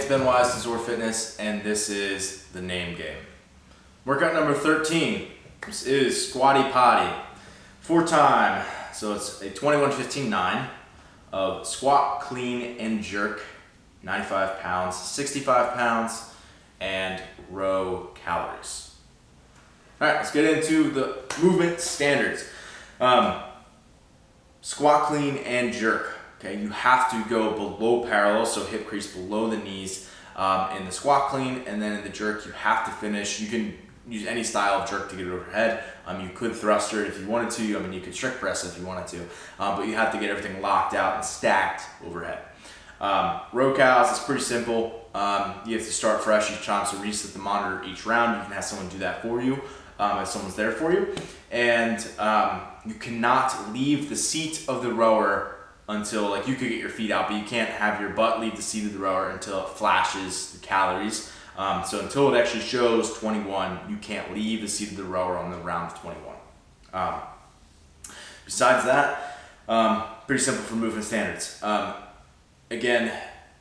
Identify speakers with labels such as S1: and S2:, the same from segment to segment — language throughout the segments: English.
S1: Ben Wise to ZOAR Fitness, and this is the name game. Workout number 13. This is Squatty Potty. 4 time, so it's a 21-15-9 of squat, clean, and jerk, 95 pounds, 65 pounds, and row calories. All right, let's get into the movement standards. Squat, clean, and jerk. Okay, you have to go below parallel, so hip crease below the knees in the squat clean, and then in the jerk you have to finish. You can use any style of jerk to get it overhead. You could thruster it if you wanted to. I mean, you could strict press if you wanted to, but you have to get everything locked out and stacked overhead. Row cows is pretty simple. You have to start fresh each time, so reset the monitor each round. You can have someone do that for you if someone's there for you, and you cannot leave the seat of the rower until, like, you could get your feet out, but you can't have your butt leave the seat of the rower until it flashes the calories. So until it actually shows 21, you can't leave the seat of the rower on the round of 21. Besides that, pretty simple for movement standards. Again,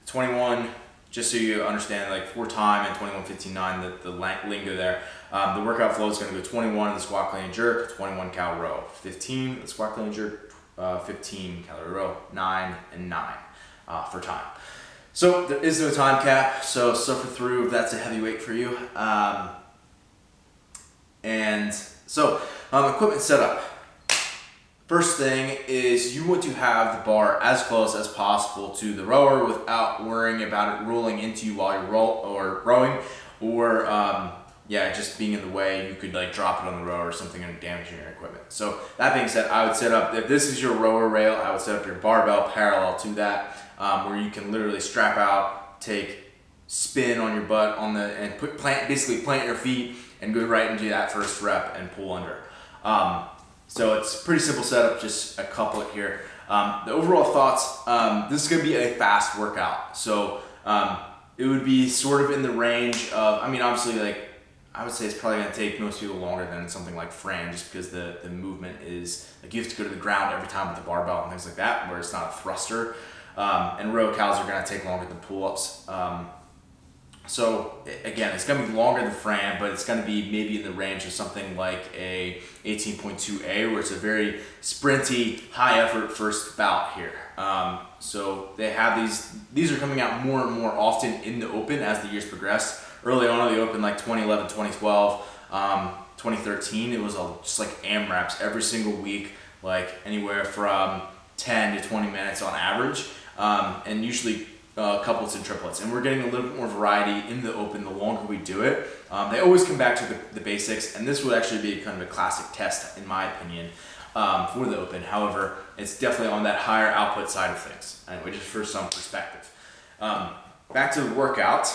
S1: 21, just so you understand, like 4 time and 21-15-9, the lingo there. The workout flow is going to go 21 in the squat, clean, and jerk, 21 cal row, 15 in the squat, clean, and jerk, 15 calorie row, 9 and 9 for time. So there is no time cap, so suffer through if that's a heavy weight for you. And so equipment setup. First thing is you want to have the bar as close as possible to the rower without worrying about it rolling into you while you're rowing, or just being in the way. You could like drop it on the rower or something and damaging your equipment. So that being said, I would set up, if this is your rower rail, I would set up your barbell parallel to that, where you can literally strap out, take, spin on your butt and basically plant your feet and go right into that first rep and pull under. So it's a pretty simple setup, just a couplet here. The overall thoughts, this is gonna be a fast workout. So it would be sort of in the range of, I mean, obviously, like, I would say it's probably gonna take most people longer than something like Fran, just because the movement is, like, you have to go to the ground every time with the barbell and things like that, where it's not a thruster. And row cows are gonna take longer than pull-ups. So again, it's gonna be longer than Fran, but it's gonna be maybe in the range of something like a 18.2A, where it's a very sprinty, high effort first bout here. So they have these are coming out more and more often in the open as the years progress. Early on in the open, like 2011, 2012, 2013, it was just like AMRAPs every single week, like anywhere from 10 to 20 minutes on average, and usually couplets and triplets. And we're getting a little bit more variety in the open the longer we do it. They always come back to the basics, and this would actually be kind of a classic test, in my opinion, for the open. However, it's definitely on that higher output side of things, anyway, just for some perspective. Back to the workout.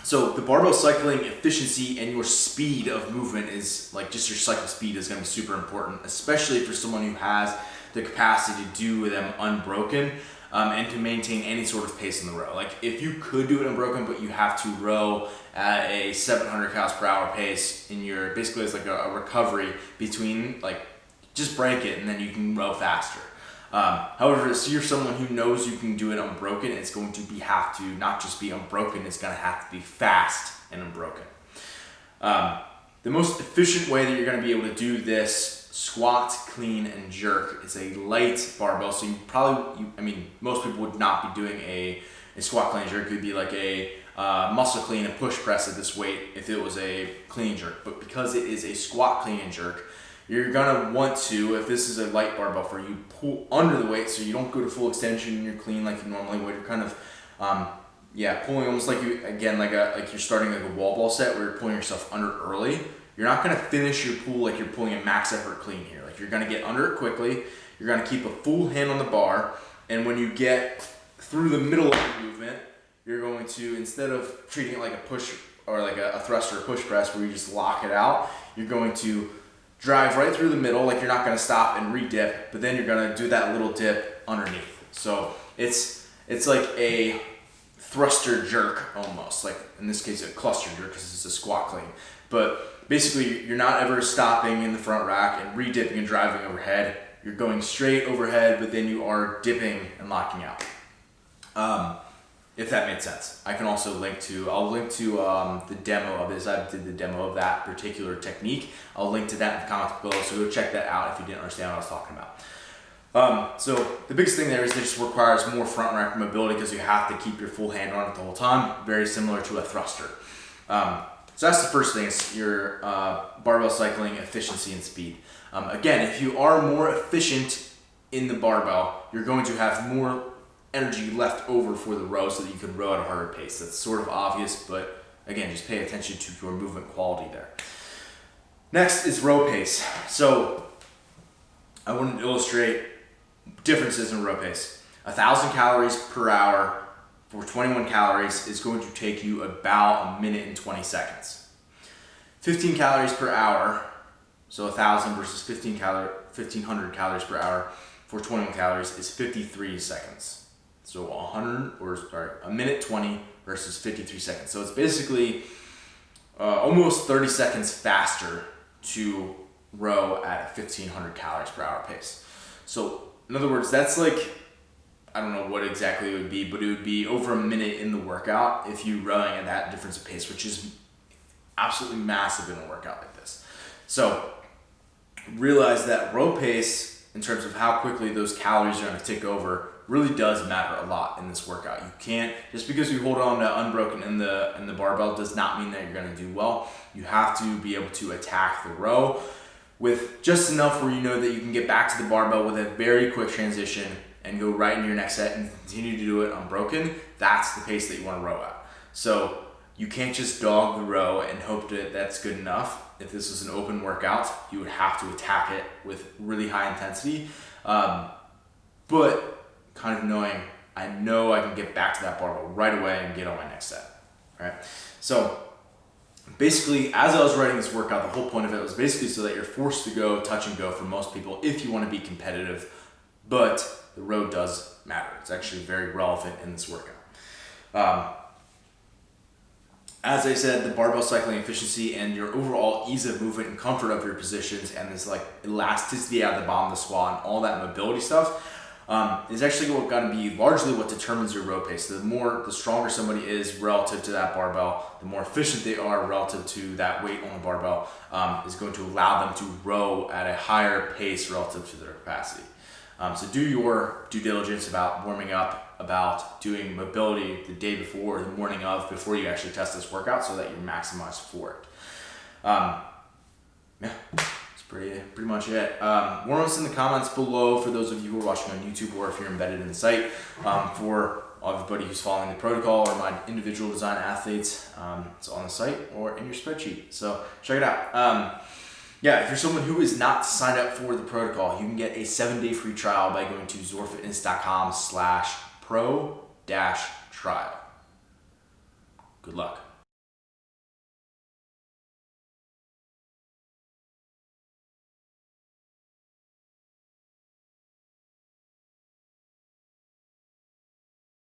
S1: So the barbell cycling efficiency and your speed of movement is, like, just your cycle speed is going to be super important, especially for someone who has the capacity to do them unbroken, and to maintain any sort of pace in the row. Like, if you could do it unbroken, but you have to row at a 700 cows per hour pace in your, basically it's like a recovery between, like, just break it and then you can row faster. However, if you're someone who knows you can do it unbroken, it's going to have to not just be unbroken, it's going to have to be fast and unbroken. The most efficient way that you're going to be able to do this squat, clean, and jerk is a light barbell. So most people would not be doing a squat, clean, and jerk. It would be like a muscle clean and push press at this weight if it was a clean jerk. But because it is a squat, clean, and jerk, you're gonna want to, if this is a light barbell for you, pull under the weight so you don't go to full extension in your clean like you normally would. You're kind of, pulling almost like like you're starting like a wall ball set where you're pulling yourself under early. You're not gonna finish your pull like you're pulling a max effort clean here. Like, you're gonna get under it quickly. You're gonna keep a full hand on the bar, and when you get through the middle of the movement, you're going to, instead of treating it like a push or like a thrust or a push press where you just lock it out, you're going to drive right through the middle, like you're not going to stop and re-dip, but then you're going to do that little dip underneath. So it's like a thruster jerk almost, like in this case a cluster jerk because it's a squat clean. But basically you're not ever stopping in the front rack and re-dipping and driving overhead. You're going straight overhead, but then you are dipping and locking out. if that made sense. I can also link to, I'll link to the demo of this. I did the demo of that particular technique. I'll link to that in the comments below, so go check that out if you didn't understand what I was talking about. So the biggest thing there is it just requires more front rack mobility because you have to keep your full hand on it the whole time, very similar to a thruster. So that's the first thing, is your barbell cycling efficiency and speed. Again, if you are more efficient in the barbell, you're going to have more energy left over for the row so that you can row at a harder pace. That's sort of obvious, but again, just pay attention to your movement quality there. Next is row pace. So I want to illustrate differences in row pace. 1,000 calories per hour for 21 calories is going to take you about 1 minute and 20 seconds. 15 calories per hour, so 1,000 versus 1,500 calories per hour for 21 calories is 53 seconds. So 1 minute 20 versus 53 seconds. So it's basically almost 30 seconds faster to row at a 1,500 calories per hour pace. So in other words, that's like, I don't know what exactly it would be, but it would be over 1 minute in the workout if you're rowing at that difference of pace, which is absolutely massive in a workout like this. So realize that row pace, in terms of how quickly those calories are going to tick over, really does matter a lot in this workout. You can't, just because you hold on to unbroken in the barbell does not mean that you're going to do well. You have to be able to attack the row with just enough where you know that you can get back to the barbell with a very quick transition and go right into your next set and continue to do it unbroken. That's the pace that you want to row at. So you can't just dog the row and hope that that's good enough. If this was an open workout, you would have to attack it with really high intensity. But kind of knowing, I know I can get back to that barbell right away and get on my next set, right? So basically, as I was writing this workout, the whole point of it was basically so that you're forced to go touch and go for most people if you want to be competitive, but the row does matter. It's actually very relevant in this workout. As I said, the barbell cycling efficiency and your overall ease of movement and comfort of your positions and this like elasticity at the bottom of the squat and all that mobility stuff is actually going to be largely what determines your row pace. The stronger somebody is relative to that barbell, the more efficient they are relative to that weight on the barbell, is going to allow them to row at a higher pace relative to their capacity. So do your due diligence about warming up, about doing mobility the day before or the morning of, before you actually test this workout, so that you're maximized for it. Yeah, that's pretty much it. Warm-ups in the comments below for those of you who are watching on YouTube, or if you're embedded in the site, for everybody who's following the protocol or my individual design athletes. It's on the site or in your spreadsheet, so check it out. Yeah, if you're someone who is not signed up for the protocol, you can get a 7-day free trial by going to zoarfitness.com/pro-trial. Good luck.